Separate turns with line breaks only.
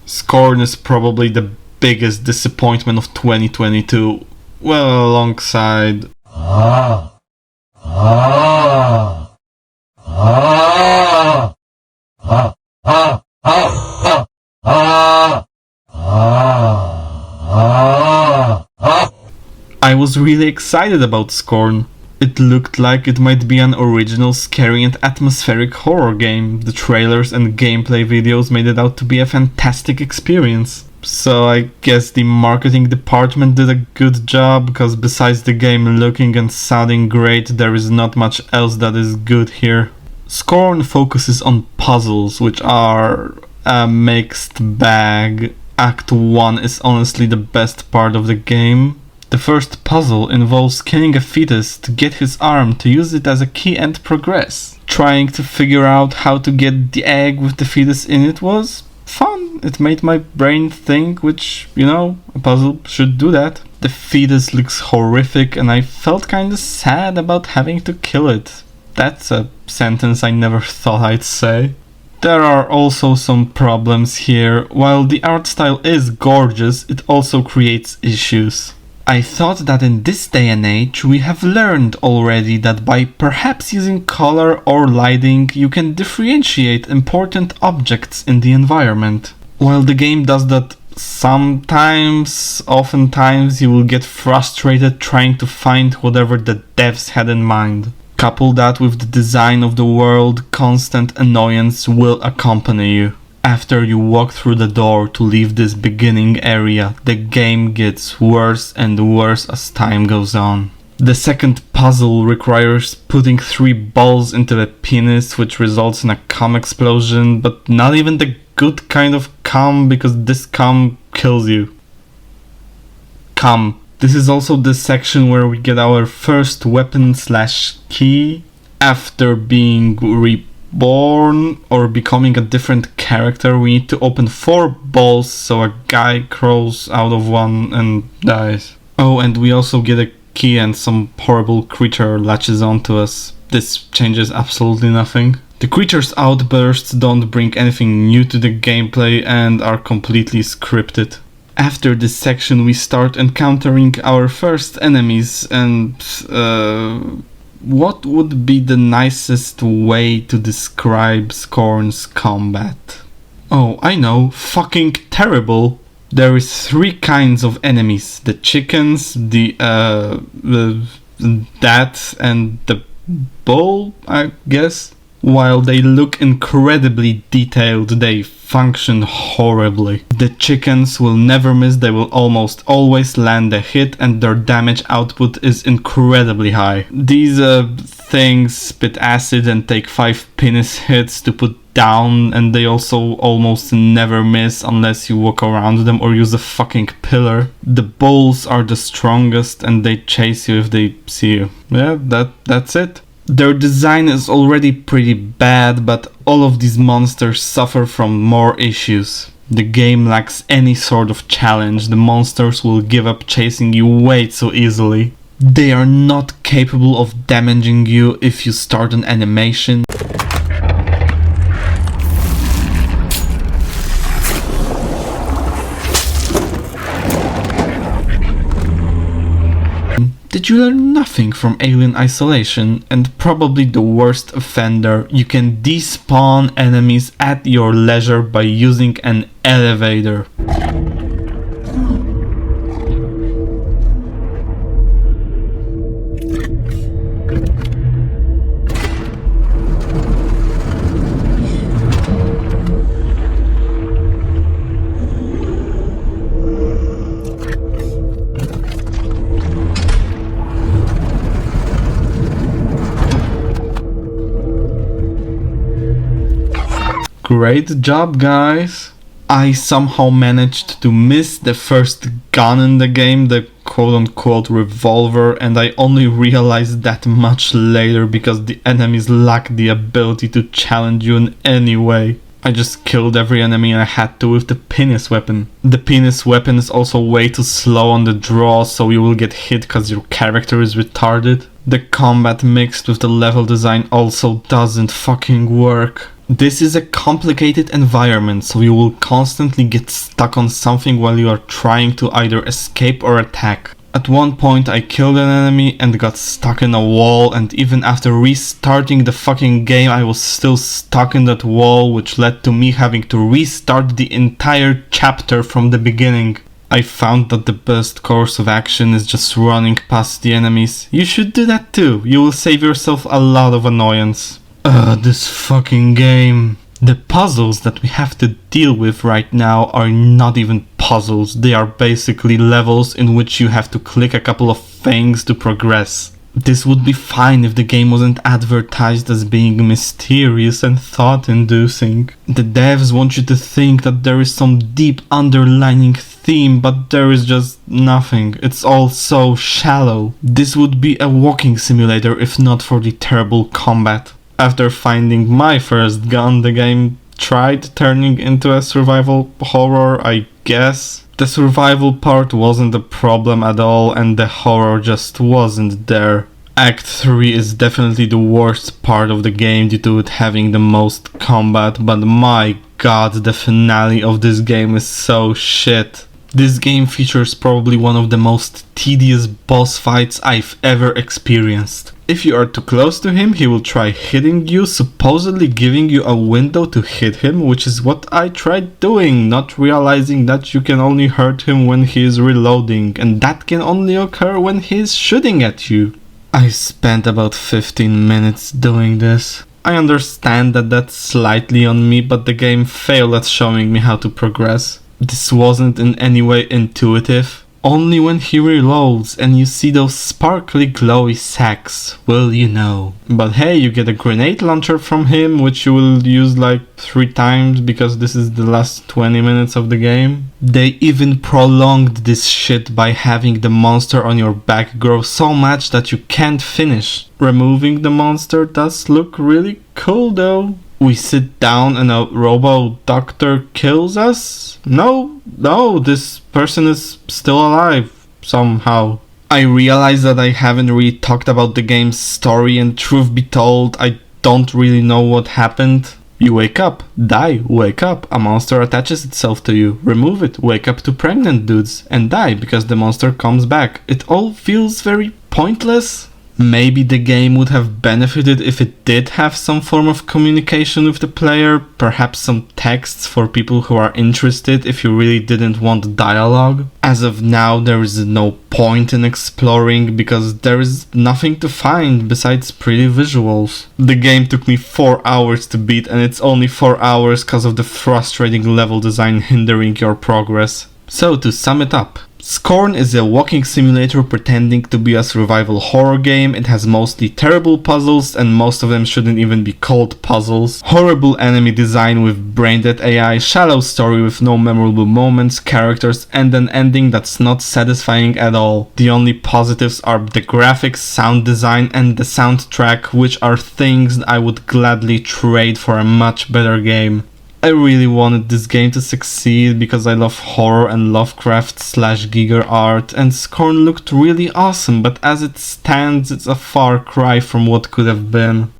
Scorn is probably the biggest disappointment of 2022, well alongside I was really excited about Scorn. It looked like it might be an original, scary and atmospheric horror game. The trailers and gameplay videos made it out to be a fantastic experience. So I guess the marketing department did a good job, because besides the game looking and sounding great, there is not much else that is good here. Scorn focuses on puzzles, which are a mixed bag. Act 1 is honestly the best part of the game. The first puzzle involves killing a fetus to get his arm to use it as a key and progress. Trying to figure out how to get the egg with the fetus in it was fun. It made my brain think, which, a puzzle should do that. The fetus looks horrific and I felt kinda sad about having to kill it. That's a sentence I never thought I'd say. There are also some problems here. While the art style is gorgeous, it also creates issues. I thought that in this day and age we have learned already that by perhaps using color or lighting you can differentiate important objects in the environment. While the game does that sometimes, oftentimes you will get frustrated trying to find whatever the devs had in mind. Couple that with the design of the world, constant annoyance will accompany you. After you walk through the door to leave this beginning area, the game gets worse and worse as time goes on. The second puzzle requires putting 3 balls into a penis, which results in a cum explosion, but not even the good kind of cum, because this cum kills you. Cum. This is also the section where we get our first weapon/key after being reborn or becoming a different character. We need to open 4 balls so a guy crawls out of one and dies. Oh, and we also get a key and some horrible creature latches onto us. This changes absolutely nothing. The creature's outbursts don't bring anything new to the gameplay and are completely scripted. After this section we start encountering our first enemies, and what would be the nicest way to describe Scorn's combat? Oh, I know, fucking terrible. There is 3 kinds of enemies: the chickens, that and the bull, I guess. While they look incredibly detailed, they function horribly. The chickens will never miss, they will almost always land a hit, and their damage output is incredibly high. These things spit acid and take 5 penis hits to put down, and they also almost never miss unless you walk around them or use a fucking pillar. The bulls are the strongest and they chase you if they see you. Yeah, that's it. Their design is already pretty bad, but all of these monsters suffer from more issues. The game lacks any sort of challenge. The monsters will give up chasing you way too easily. They are not capable of damaging you if you start an animation. Did you learn nothing from Alien Isolation? And probably the worst offender, you can despawn enemies at your leisure by using an elevator. Great job, guys! I somehow managed to miss the first gun in the game, the quote-unquote revolver, and I only realized that much later because the enemies lack the ability to challenge you in any way. I just killed every enemy I had to with the penis weapon. The penis weapon is also way too slow on the draw, so you will get hit cause your character is retarded. The combat mixed with the level design also doesn't fucking work. This is a complicated environment, so you will constantly get stuck on something while you are trying to either escape or attack. At one point I killed an enemy and got stuck in a wall, and even after restarting the fucking game I was still stuck in that wall, which led to me having to restart the entire chapter from the beginning. I found that the best course of action is just running past the enemies. You should do that too, you will save yourself a lot of annoyance. This fucking game. The puzzles that we have to deal with right now are not even puzzles, they are basically levels in which you have to click a couple of things to progress. This would be fine if the game wasn't advertised as being mysterious and thought-inducing. The devs want you to think that there is some deep underlining theme, but there is just nothing. It's all so shallow. This would be a walking simulator if not for the terrible combat. After finding my first gun, the game tried turning into a survival horror, I guess. The survival part wasn't a problem at all, and the horror just wasn't there. Act 3 is definitely the worst part of the game due to it having the most combat, but my god, the finale of this game is so shit. This game features probably one of the most tedious boss fights I've ever experienced. If you are too close to him, he will try hitting you, supposedly giving you a window to hit him, which is what I tried doing, not realizing that you can only hurt him when he is reloading, and that can only occur when he is shooting at you. I spent about 15 minutes doing this. I understand that that's slightly on me, but the game failed at showing me how to progress. This wasn't in any way intuitive. Only when he reloads and you see those sparkly glowy sacks will you know. But hey, you get a grenade launcher from him, which you will use like 3 times because this is the last 20 minutes of the game. They even prolonged this shit by having the monster on your back grow so much that you can't finish. Removing the monster does look really cool though. We sit down and a robo-doctor kills us? No, this person is still alive, somehow. I realize that I haven't really talked about the game's story, and truth be told, I don't really know what happened. You wake up, die, wake up, a monster attaches itself to you, remove it, wake up to pregnant dudes, and die because the monster comes back. It all feels very pointless. Maybe the game would have benefited if it did have some form of communication with the player, perhaps some texts for people who are interested if you really didn't want dialogue. As of now, there is no point in exploring because there is nothing to find besides pretty visuals. The game took me 4 hours to beat, and it's only 4 hours because of the frustrating level design hindering your progress. So to sum it up, Scorn is a walking simulator pretending to be a survival horror game. It has mostly terrible puzzles, and most of them shouldn't even be called puzzles. Horrible enemy design with brain-dead AI, shallow story with no memorable moments, characters, and an ending that's not satisfying at all. The only positives are the graphics, sound design, and the soundtrack, which are things I would gladly trade for a much better game. I really wanted this game to succeed because I love horror and Lovecraft/Giger art, and Scorn looked really awesome, but as it stands, it's a far cry from what could have been.